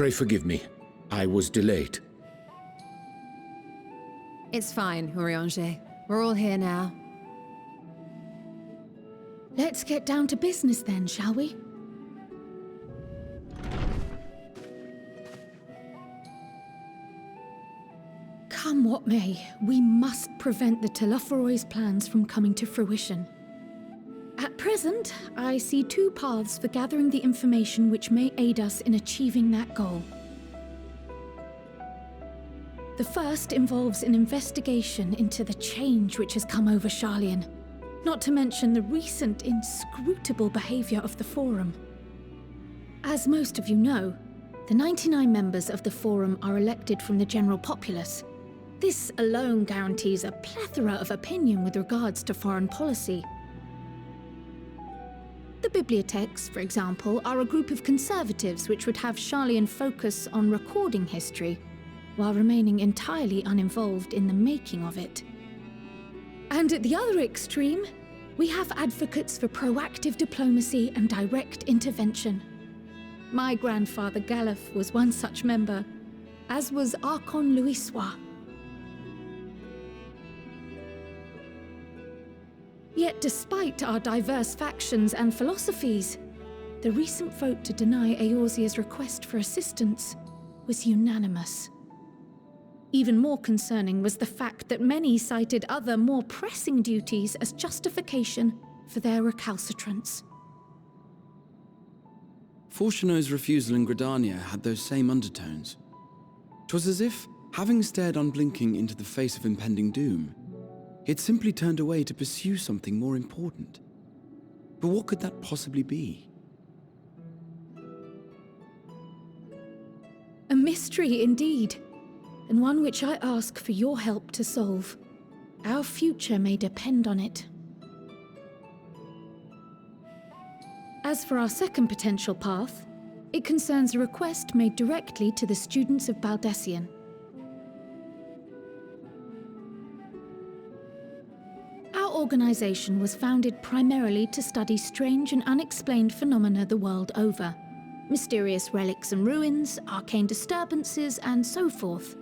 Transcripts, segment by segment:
Pray forgive me. I was delayed. It's fine, Urianger. We're all here now. Let's get down to business then, shall we? Come what may, we must prevent the Telophoroi's plans from coming to fruition. At present, I see two paths for gathering the information which may aid us in achieving that goal. The first involves an investigation into the change which has come over Sharlayan, not to mention the recent inscrutable behavior of the Forum. As most of you know, the 99 members of the Forum are elected from the general populace. This alone guarantees a plethora of opinion with regards to foreign policy. The bibliotheques, for example, are a group of conservatives which would have Sharlayan focus on recording history, while remaining entirely uninvolved in the making of it. And at the other extreme, we have advocates for proactive diplomacy and direct intervention. My grandfather Galef was one such member, as was Archon Louisois. Yet despite our diverse factions and philosophies, the recent vote to deny Eorzea's request for assistance was unanimous. Even more concerning was the fact that many cited other, more pressing duties as justification for their recalcitrance. Fortuno's refusal in Gridania had those same undertones. 'Twas as if, having stared unblinking into the face of impending doom, he had simply turned away to pursue something more important. But what could that possibly be? A mystery indeed, and one which I ask for your help to solve. Our future may depend on it. As for our second potential path, it concerns a request made directly to the students of Baldessian. Our organization was founded primarily to study strange and unexplained phenomena the world over. Mysterious relics and ruins, arcane disturbances, and so forth.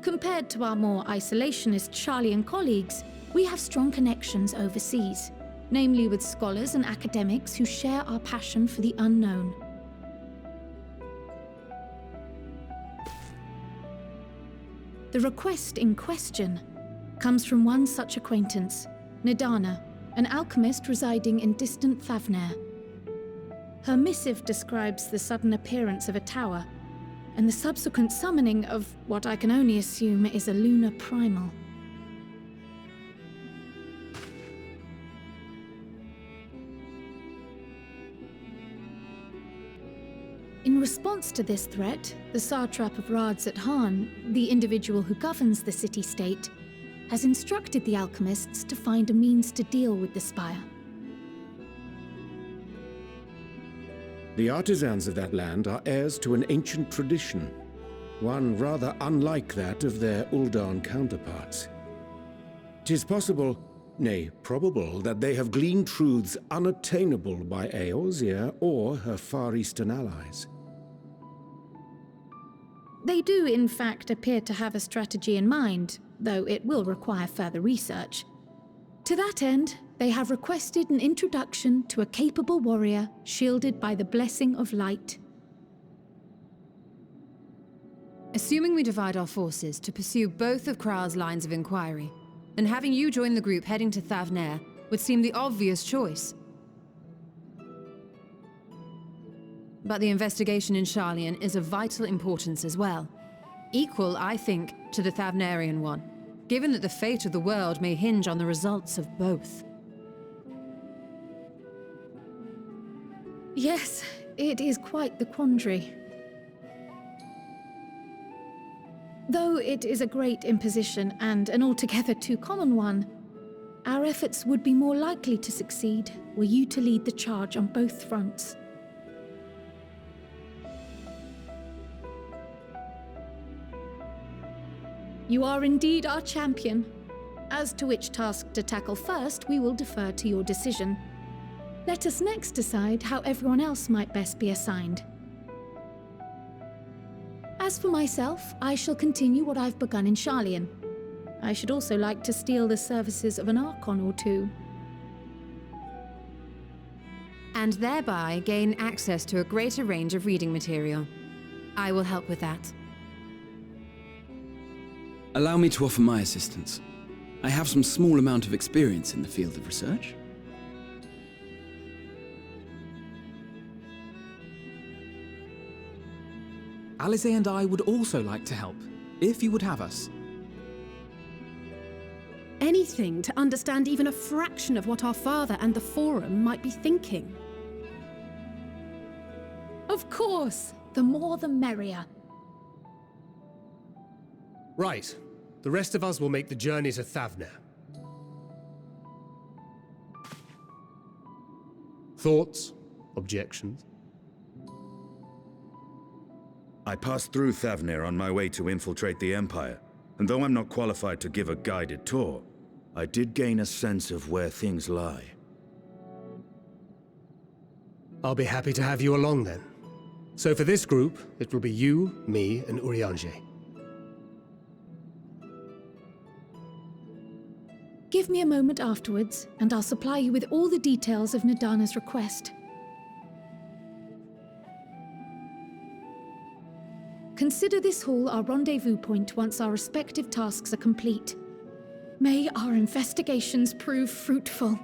Compared to our more isolationist Sharlayan colleagues, we have strong connections overseas, namely with scholars and academics who share our passion for the unknown. The request in question comes from one such acquaintance, Nidana, an alchemist residing in distant Thavnair. Her missive describes the sudden appearance of a tower, and the subsequent summoning of what I can only assume is a lunar primal. In response to this threat, the satrap of Radzat Han, the individual who governs the city-state, has instructed the alchemists to find a means to deal with the spire. The artisans of that land are heirs to an ancient tradition, one rather unlike that of their Uldan counterparts. 'Tis possible, nay, probable, that they have gleaned truths unattainable by Eorzea or her Far Eastern allies. They do, in fact, appear to have a strategy in mind, though it will require further research. To that end, they have requested an introduction to a capable warrior shielded by the blessing of light. Assuming we divide our forces to pursue both of Kral's lines of inquiry, then having you join the group heading to Thavnair would seem the obvious choice. But the investigation in Sharlayan is of vital importance as well. Equal, I think, to the Thavnairian one, given that the fate of the world may hinge on the results of both. Yes, it is quite the quandary. Though it is a great imposition and an altogether too common one, our efforts would be more likely to succeed were you to lead the charge on both fronts. You are indeed our champion. As to which task to tackle first, we will defer to your decision. Let us next decide how everyone else might best be assigned. As for myself, I shall continue what I've begun in Sharlayan. I should also like to steal the services of an Archon or two. And thereby gain access to a greater range of reading material. I will help with that. Allow me to offer my assistance. I have some small amount of experience in the field of research. Alize and I would also like to help, if you would have us. Anything to understand even a fraction of what our father and the Forum might be thinking. Of course, the more the merrier. Right. The rest of us will make the journey to Thavnair. Thoughts? Objections? I passed through Thavnair on my way to infiltrate the Empire, and though I'm not qualified to give a guided tour, I did gain a sense of where things lie. I'll be happy to have you along then. So for this group, it will be you, me, and Urianger. Give me a moment afterwards, and I'll supply you with all the details of Nadana's request. Consider this hall our rendezvous point once our respective tasks are complete. May our investigations prove fruitful.